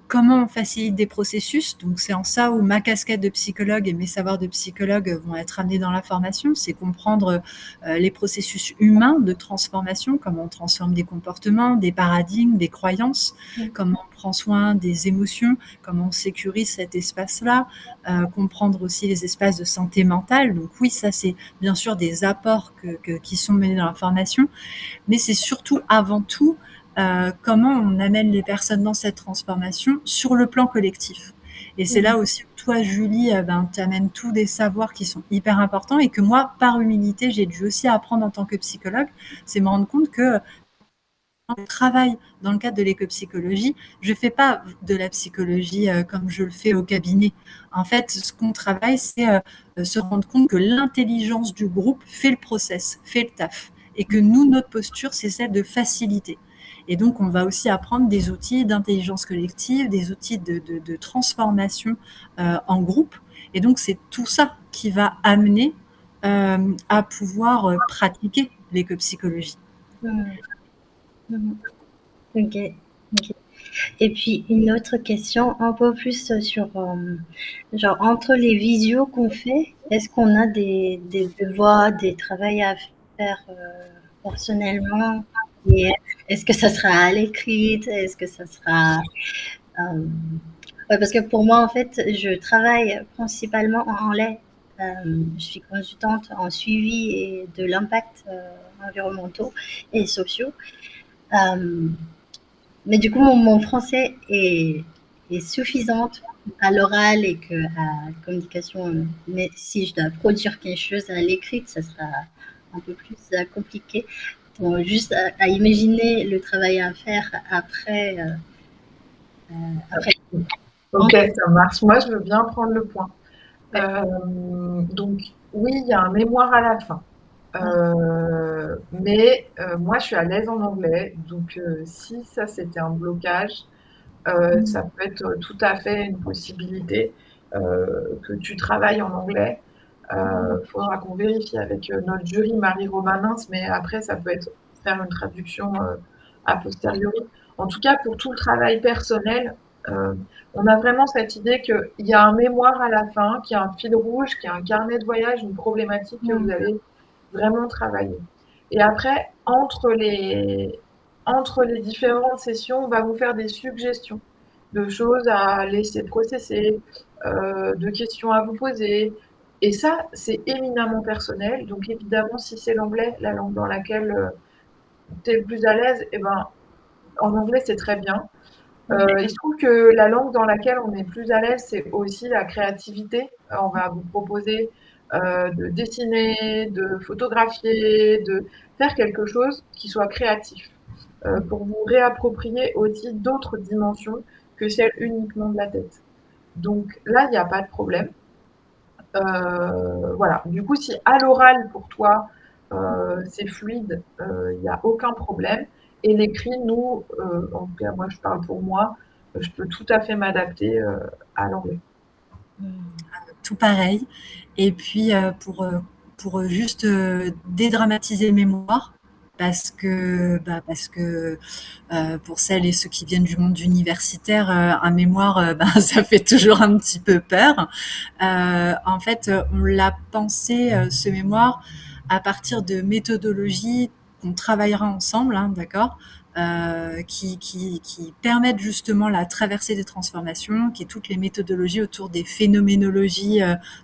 comment on facilite des processus. Donc c'est en ça où ma casquette de psychologue et mes savoirs de psychologue vont être amenés dans la formation, c'est comprendre les processus humains de transformation, comment on transforme des comportements, des paradigmes, des croyances, comment on prend soin des émotions, comment on sécurise cet espace-là, comprendre aussi les espaces de santé mentale. Donc oui, ça c'est bien sûr des apports qui sont menés dans la formation, mais c'est surtout avant tout comment on amène les personnes dans cette transformation sur le plan collectif. Et c'est là aussi où toi, Julie, tu amènes tous des savoirs qui sont hyper importants et que moi, par humilité, j'ai dû aussi apprendre en tant que psychologue, c'est me rendre compte que je travaille dans le cadre de l'éco-psychologie, je ne fais pas de la psychologie comme je le fais au cabinet. En fait, ce qu'on travaille, c'est se rendre compte que l'intelligence du groupe fait le process, fait le taf. Et que nous, notre posture, c'est celle de faciliter. Et donc, on va aussi apprendre des outils d'intelligence collective, des outils de transformation en groupe. Et donc, c'est tout ça qui va amener à pouvoir pratiquer l'écopsychologie. Ok, ok. Et puis une autre question, un peu plus sur, genre entre les visios qu'on fait, est-ce qu'on a des devoirs, des travails à faire personnellement? Et est-ce que ça sera à l'écrit? Est-ce que ça sera... ouais, parce que pour moi, en fait, je travaille principalement en lait. Je suis consultante en suivi et de l'impact environnementaux et sociaux. Euh, mais du coup, mon français est suffisante à l'oral et que à la communication. Mais si je dois produire quelque chose à l'écrit, ça sera un peu plus compliqué. Donc, juste à imaginer le travail à faire après. Après. Ok, ça marche. Moi, je veux bien prendre le point. Donc, oui, il y a un mémoire à la fin. Mais moi, je suis à l'aise en anglais. Donc, si ça, c'était un blocage, ça peut être tout à fait une possibilité que tu travailles en anglais. Il faudra qu'on vérifie avec notre jury Marie Romanins, mais après, ça peut être faire une traduction a posteriori. En tout cas, pour tout le travail personnel, euh, on a vraiment cette idée qu'il y a un mémoire à la fin, qu'il y a un fil rouge, qu'il y a un carnet de voyage, une problématique que vous allez vraiment travailler. Et après, entre les différentes sessions, on va vous faire des suggestions de choses à laisser processer, de questions à vous poser. Et ça, c'est éminemment personnel. Donc évidemment, si c'est l'anglais, la langue dans laquelle tu es le plus à l'aise, eh ben, en anglais, c'est très bien. Il se trouve que la langue dans laquelle on est plus à l'aise, c'est aussi la créativité. On va vous proposer de dessiner, de photographier, de faire quelque chose qui soit créatif pour vous réapproprier aussi d'autres dimensions que celles uniquement de la tête. Donc là, il n'y a pas de problème. Voilà. Du coup, si à l'oral pour toi c'est fluide, il n'y a aucun problème. Et l'écrit, nous, en tout cas, moi je parle pour moi, je peux tout à fait m'adapter à l'anglais. Tout pareil. Et puis, pour juste dédramatiser le mémoire, parce que pour celles et ceux qui viennent du monde universitaire, un mémoire, ça fait toujours un petit peu peur. En fait, on l'a pensé, ce mémoire, à partir de méthodologies qu'on travaillera ensemble, hein, d'accord, qui permettent justement la traversée des transformations, qui est toutes les méthodologies autour des phénoménologies,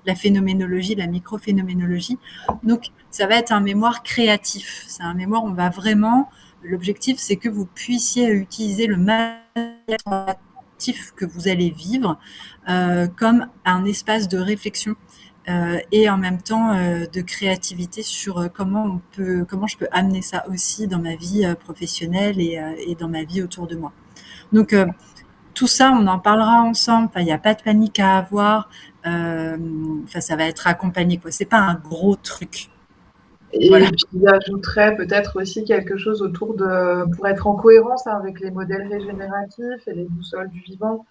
la phénoménologie, la microphénoménologie. Donc, ça va être un mémoire créatif. C'est un mémoire où on va vraiment. L'objectif, c'est que vous puissiez utiliser le matériel que vous allez vivre comme un espace de réflexion et en même temps de créativité sur comment je peux amener ça aussi dans ma vie professionnelle et dans ma vie autour de moi. Donc tout ça, on en parlera ensemble. Enfin, il n'y a pas de panique à avoir. Enfin, ça va être accompagné, quoi. C'est pas un gros truc. Et Voilà. puis j'ajouterais peut-être aussi quelque chose autour de, pour être en cohérence avec les modèles régénératifs et les boussoles du vivant,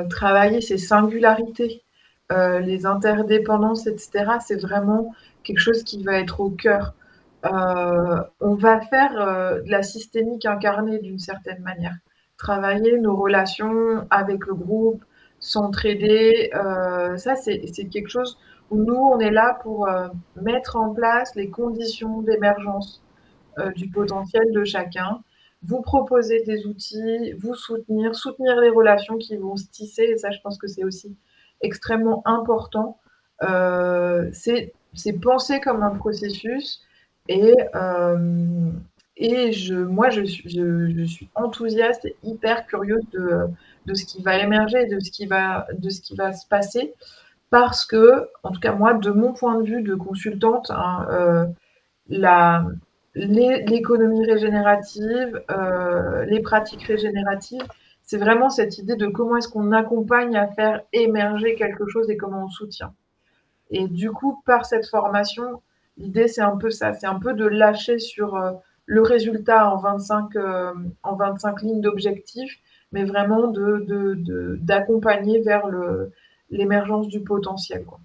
travailler ces singularités, les interdépendances, etc. C'est vraiment quelque chose qui va être au cœur. On va faire de la systémique incarnée d'une certaine manière. Travailler nos relations avec le groupe, s'entraider, ça c'est quelque chose où nous, on est là pour mettre en place les conditions d'émergence du potentiel de chacun, vous proposer des outils, vous soutenir, soutenir les relations qui vont se tisser. Et ça, je pense que c'est aussi extrêmement important. C'est penser comme un processus et, moi, je suis enthousiaste et hyper curieuse de ce qui va émerger, de ce qui va se passer parce que, en tout cas, moi, de mon point de vue de consultante, hein, la, l'économie régénérative, les pratiques régénératives, c'est vraiment cette idée de comment est-ce qu'on accompagne à faire émerger quelque chose et comment on soutient. Et du coup, par cette formation, l'idée c'est un peu ça, c'est un peu de lâcher sur le résultat en 25 lignes d'objectifs, mais vraiment d'accompagner vers l'émergence du potentiel, quoi.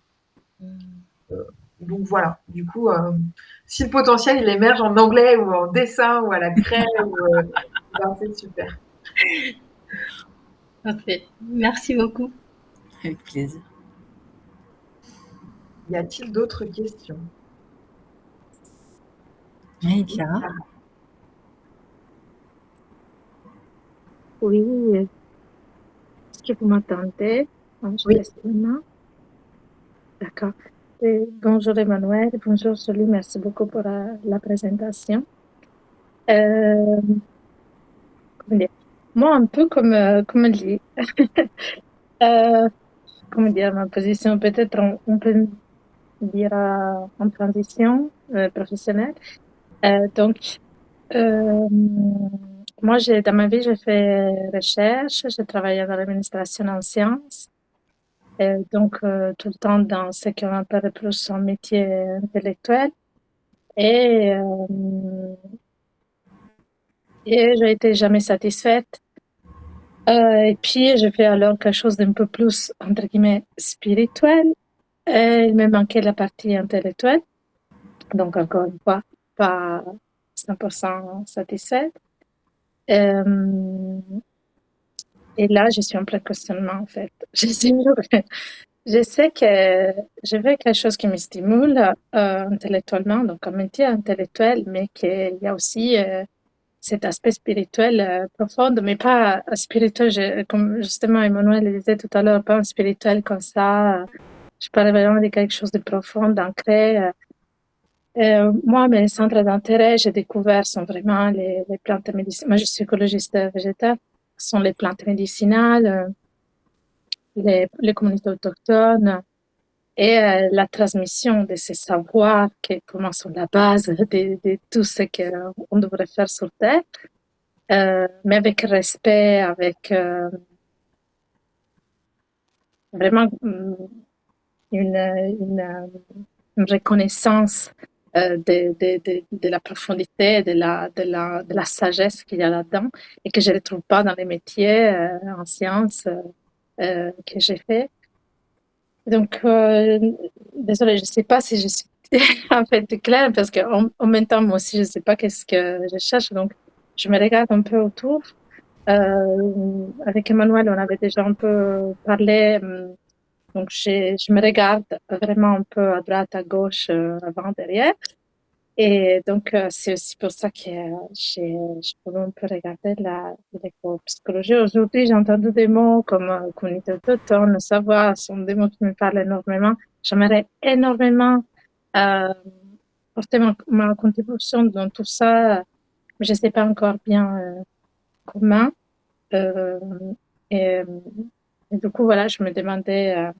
Donc voilà, du coup, si le potentiel il émerge en anglais ou en dessin ou à la craie, ben, c'est super. Parfait. Merci beaucoup. Avec plaisir. Y a-t-il d'autres questions? Oui, Clara. Oui, est-ce que vous m'entendez? Bon, je Oui. baisse la main. D'accord. Bonjour Emmanuel, bonjour Julie, merci beaucoup pour la présentation. Comment dire? Moi, un peu comme elle dit, comment dire, ma position peut-être, on peut dire en transition professionnelle. Donc, moi, dans ma vie, j'ai fait recherche, j'ai travaillé dans l'administration en sciences. Donc, tout le temps dans ce qu'on appelle plus un métier intellectuel. Et, j'ai été jamais satisfaite. Et puis, j'ai fait alors quelque chose d'un peu plus, entre guillemets, spirituel. Et il me manquait la partie intellectuelle. Donc, encore une fois, pas 100% satisfaite. Et là, je suis en plein questionnement, en fait. Je sais que je veux quelque chose qui me stimule intellectuellement, donc un métier intellectuel, mais qu'il y a aussi cet aspect spirituel profond, mais pas spirituel, comme justement Emmanuel le disait tout à l'heure, pas un spirituel comme ça. Je parle vraiment de quelque chose de profond, d'ancré. Moi, mes centres d'intérêt, j'ai découvert sont vraiment les plantes médicinales. Moi, je suis écologiste végétale, sont les plantes médicinales, les communautés autochtones et la transmission de ces savoirs qui comment sont la base de tout ce qu'on devrait faire sur Terre, mais avec respect, avec vraiment une reconnaissance de la profondité, de la sagesse qu'il y a là-dedans et que je ne retrouve pas dans les métiers en sciences que j'ai fait. Donc, désolée, je ne sais pas si je suis en fait claire parce qu'en même temps, moi aussi, je ne sais pas qu'est-ce que je cherche. Donc, je me regarde un peu autour. Avec Emmanuel, on avait déjà un peu parlé. Donc, je me regarde vraiment un peu à droite, à gauche, avant, derrière. Et donc, c'est aussi pour ça que je peux un peu regarder l'éco-psychologie. Aujourd'hui, j'ai entendu des mots comme communauté autochtone, le savoir, sont des mots qui me parlent énormément. J'aimerais énormément porter ma contribution dans tout ça, mais je ne sais pas encore bien comment. Euh, et, et du coup, voilà, je me demandais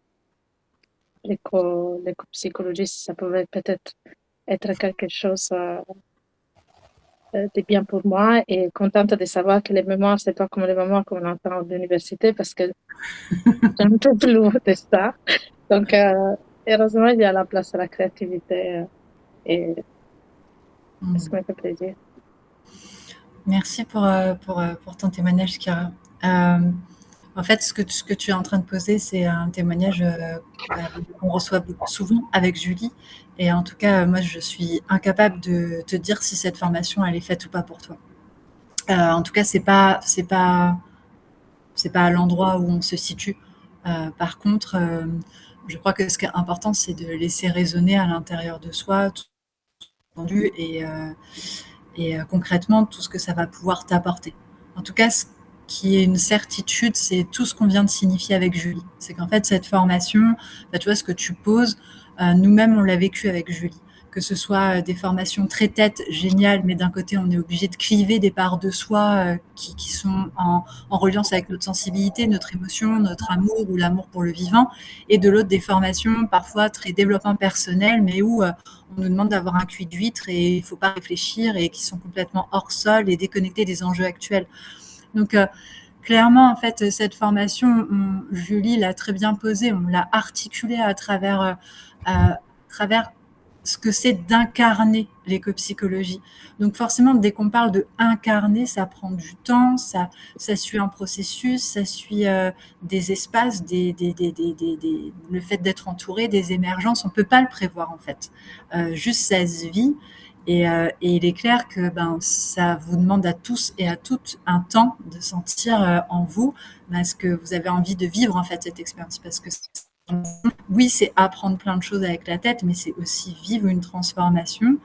l'éco-psychologie, si ça pouvait peut-être être quelque chose de bien pour moi et contente de savoir que les mémoires, c'est pas comme les mémoires qu'on entend à l'université parce que j'ai un peu plus lourd de ça. Donc, heureusement, il y a la place à la créativité et ça me fait plaisir. Merci pour ton témoignage, Chiara. En fait, ce que tu es en train de poser, c'est un témoignage qu'on reçoit souvent avec Julie. Et en tout cas, moi, je suis incapable de te dire si cette formation, elle est faite ou pas pour toi. En tout cas, c'est pas à l'endroit où on se situe. Par contre, je crois que ce qui est important, c'est de laisser résonner à l'intérieur de soi, tout entendu, et concrètement tout ce que ça va pouvoir t'apporter. En tout cas, ce qui est une certitude, c'est tout ce qu'on vient de signifier avec Julie. C'est qu'en fait, cette formation, bah, tu vois, ce que tu poses, nous-mêmes, on l'a vécu avec Julie. Que ce soit des formations très têtes, géniales, mais d'un côté, on est obligé de cliver des parts de soi qui sont en reliance avec notre sensibilité, notre émotion, notre amour ou l'amour pour le vivant. Et de l'autre, des formations parfois très développement personnel, mais où on nous demande d'avoir un cuit d'huître et il ne faut pas réfléchir et qui sont complètement hors sol et déconnectés des enjeux actuels. Donc, clairement, en fait, cette formation, Julie l'a très bien posée, on l'a articulée à travers ce que c'est d'incarner l'écopsychologie. Donc forcément, dès qu'on parle de incarner, ça prend du temps, ça suit un processus, ça suit des espaces, le fait d'être entouré, des émergences, on ne peut pas le prévoir en fait. Juste ça se vit. Et il est clair que ça vous demande à tous et à toutes un temps de sentir en vous ce que vous avez envie de vivre en fait cette expérience, parce que oui, c'est apprendre plein de choses avec la tête, mais c'est aussi vivre une transformation.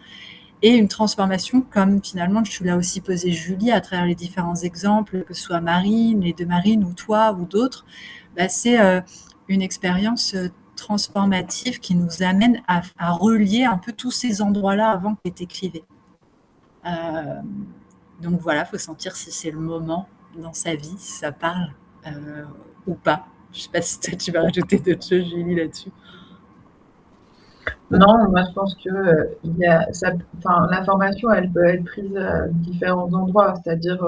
Et une transformation, comme finalement tu l'as aussi posé Julie à travers les différents exemples, que ce soit Marine, les deux Marines ou toi ou d'autres, c'est une expérience transformative qui nous amène à relier un peu tous ces endroits-là avant qu'ils étaient clivés. Donc voilà, il faut sentir si c'est le moment dans sa vie, si ça parle ou pas. Je ne sais pas si toi, tu vas rajouter d'autres choses, Julie, là-dessus. Non, moi je pense que l'information, elle peut être prise à différents endroits, c'est-à-dire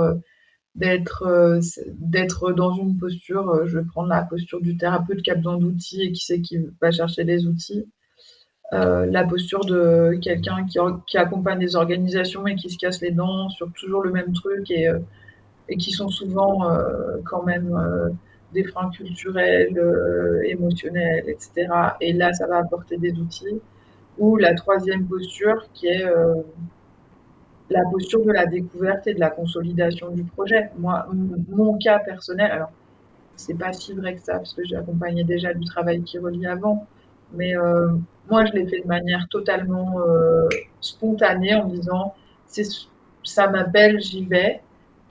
d'être dans une posture, je vais prendre la posture du thérapeute qui a besoin d'outils et qui sait qu'il va chercher les outils. La posture de quelqu'un qui accompagne des organisations et qui se casse les dents sur toujours le même truc et qui sont souvent quand même des freins culturels, émotionnels, etc. Et là, ça va apporter des outils. Ou la troisième posture qui est la posture de la découverte et de la consolidation du projet. Moi, mon cas personnel, alors c'est pas si vrai que ça, parce que j'ai accompagné déjà du travail qui relie avant, mais moi je l'ai fait de manière totalement spontanée en me disant ça m'appelle, j'y vais.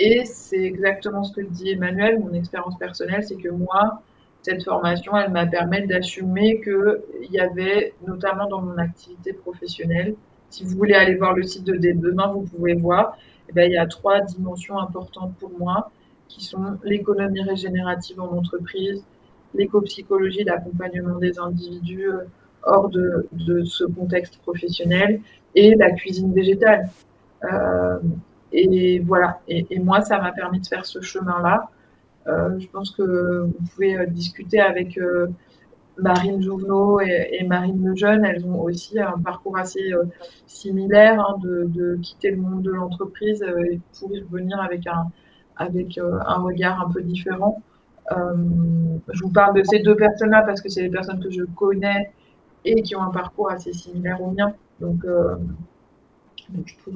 Et c'est exactement ce que dit Emmanuel, mon expérience personnelle, c'est que moi, cette formation, elle m'a permis d'assumer qu'il y avait, notamment dans mon activité professionnelle, si vous voulez aller voir le site de Dès Demain, vous pouvez voir, il y a 3 dimensions importantes pour moi, qui sont l'économie régénérative en entreprise, l'écopsychologie, l'accompagnement des individus hors de ce contexte professionnel, et la cuisine végétale. Et voilà. Et moi, ça m'a permis de faire ce chemin-là. Je pense que vous pouvez discuter avec Marine Jouvenot et Marine Lejeune. Elles ont aussi un parcours assez similaire de quitter le monde de l'entreprise pour y revenir avec un regard un peu différent. Je vous parle de ces 2 personnes-là parce que c'est des personnes que je connais et qui ont un parcours assez similaire au mien. Donc je peux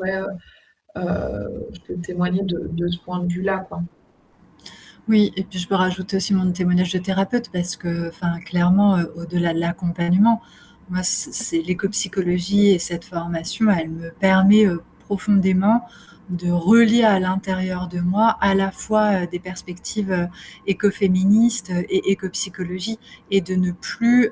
témoigner de ce point de vue-là, quoi. Oui, et puis je peux rajouter aussi mon témoignage de thérapeute parce que, clairement, au-delà de l'accompagnement, moi, c'est l'écopsychologie et cette formation, elle me permet profondément de relier à l'intérieur de moi à la fois des perspectives écoféministes et écopsychologie, et de ne plus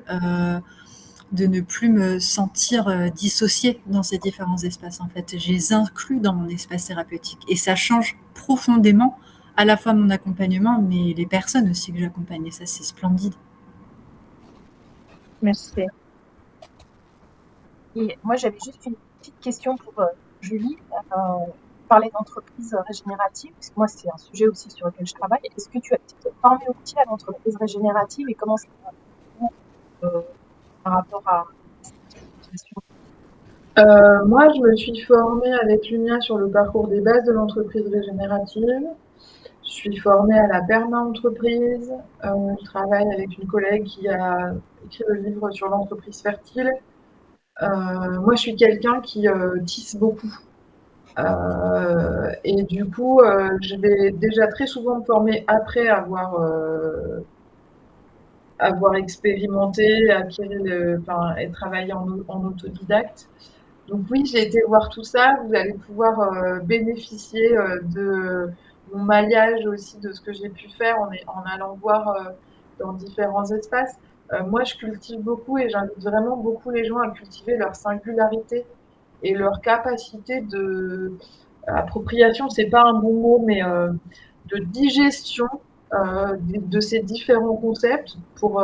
me sentir dissociée dans ces différents espaces. En fait, je les inclus dans mon espace thérapeutique et ça change profondément à la fois mon accompagnement, mais les personnes aussi que j'accompagne. Et ça, c'est splendide. Merci. Et moi, j'avais juste une petite question pour Julie. Parler d'entreprise régénérative, parce que moi, c'est un sujet aussi sur lequel je travaille. Est-ce que tu as été formée aussi à l'entreprise régénérative et comment ça va par rapport à cette question? Moi, je me suis formée avec l'UNIA sur le parcours des bases de l'entreprise régénérative. Je suis formée à la perma-entreprise. Je travaille avec une collègue qui a écrit le livre sur l'entreprise fertile. Moi, je suis quelqu'un qui tisse beaucoup. Et du coup, je vais déjà très souvent me former après avoir expérimenté, et travaillé en autodidacte. Donc oui, j'ai été voir tout ça. Vous allez pouvoir bénéficier de mon maillage aussi, de ce que j'ai pu faire en allant voir dans différents espaces. Moi, je cultive beaucoup et j'invite vraiment beaucoup les gens à cultiver leur singularité et leur capacité de appropriation, c'est pas un bon mot, mais de digestion de ces différents concepts pour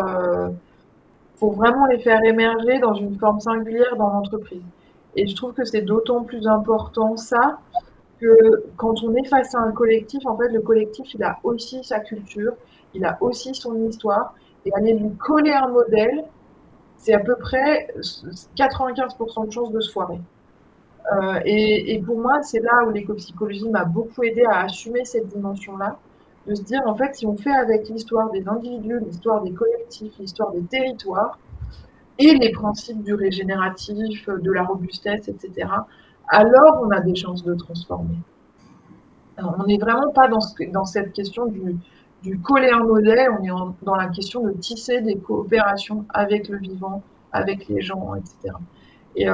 vraiment les faire émerger dans une forme singulière dans l'entreprise. Et je trouve que c'est d'autant plus important ça que quand on est face à un collectif, en fait, le collectif, il a aussi sa culture, il a aussi son histoire, et aller lui coller un modèle, c'est à peu près 95% de chances de se foirer. Et pour moi, c'est là où l'écopsychologie m'a beaucoup aidé à assumer cette dimension-là, de se dire, en fait, si on fait avec l'histoire des individus, l'histoire des collectifs, l'histoire des territoires, et les principes du régénératif, de la robustesse, etc., alors on a des chances de transformer. Alors, on n'est vraiment pas dans cette question du coller un modèle, on est dans la question de tisser des coopérations avec le vivant, avec les gens, etc. Et,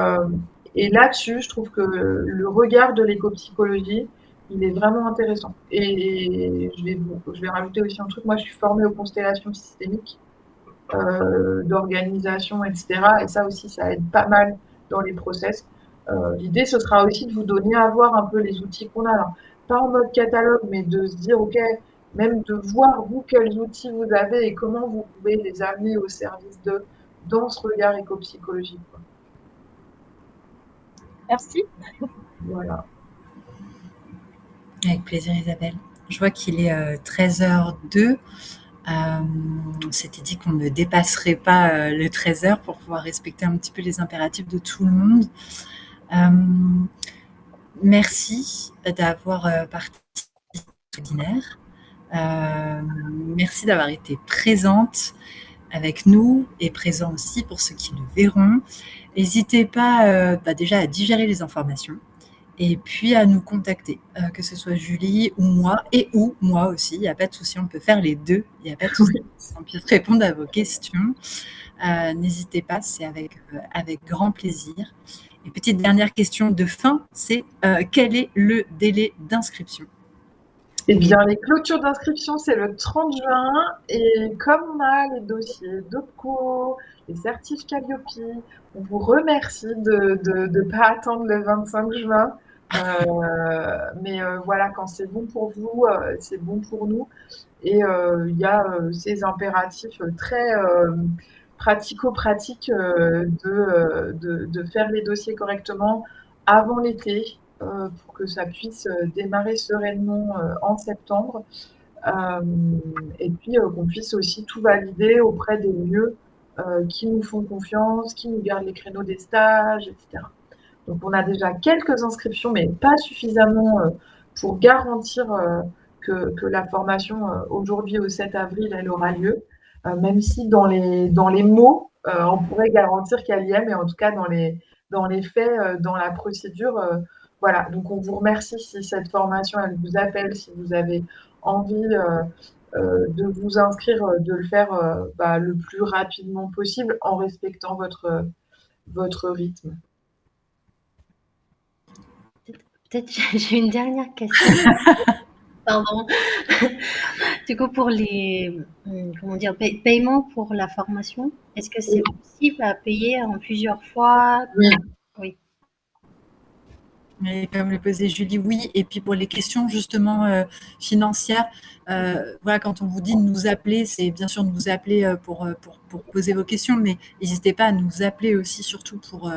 et là-dessus, je trouve que le regard de l'écopsychologie, il est vraiment intéressant. Et je vais rajouter aussi un truc, moi je suis formée aux constellations systémiques, d'organisation, etc. Et ça aussi, ça aide pas mal dans les process. L'idée, ce sera aussi de vous donner à voir un peu les outils qu'on a. Alors, pas en mode catalogue, mais de se dire, OK, même de voir vous quels outils vous avez et comment vous pouvez les amener au service de dans ce regard éco-psychologique. Merci. Voilà. Avec plaisir, Isabelle. Je vois qu'il est 13h02. On s'était dit qu'on ne dépasserait pas les 13h pour pouvoir respecter un petit peu les impératifs de tout le monde. Merci d'avoir participé au webinaire. Merci d'avoir été présente avec nous et présent aussi pour ceux qui le verront. N'hésitez pas déjà à digérer les informations et puis à nous contacter, que ce soit Julie ou moi aussi. Il n'y a pas de souci, on peut faire les deux. Il n'y a pas de souci, on puisse répondre à vos questions. N'hésitez pas, c'est avec grand plaisir. Et petite dernière question de fin, c'est quel est le délai d'inscription? Eh bien, les clôtures d'inscription, c'est le 30 juin. Et comme on a les dossiers d'OPCO, les certifs Calliope, on vous remercie de ne pas attendre le 25 juin. Mais voilà, quand c'est bon pour vous, c'est bon pour nous. Et il y a ces impératifs très pratico-pratiques de faire les dossiers correctement avant l'été, pour que ça puisse démarrer sereinement en septembre. Et puis qu'on puisse aussi tout valider auprès des lieux qui nous font confiance, qui nous gardent les créneaux des stages, etc. Donc on a déjà quelques inscriptions, mais pas suffisamment pour garantir que la formation aujourd'hui au 7 avril, elle aura lieu. Même si dans les mots, on pourrait garantir qu'elle y est, mais en tout cas dans les faits, dans la procédure, voilà. Donc on vous remercie si cette formation, elle vous appelle, si vous avez envie de vous inscrire, de le faire le plus rapidement possible en respectant votre rythme. Peut-être j'ai une dernière question. Pardon. Du coup, pour les paiements pour la formation, est-ce que c'est possible à payer en plusieurs fois? Oui. Oui. Et comme le posait Julie, oui. Et puis pour les questions justement financières, voilà, quand on vous dit de nous appeler, c'est bien sûr de nous appeler pour poser vos questions, mais n'hésitez pas à nous appeler aussi, surtout pour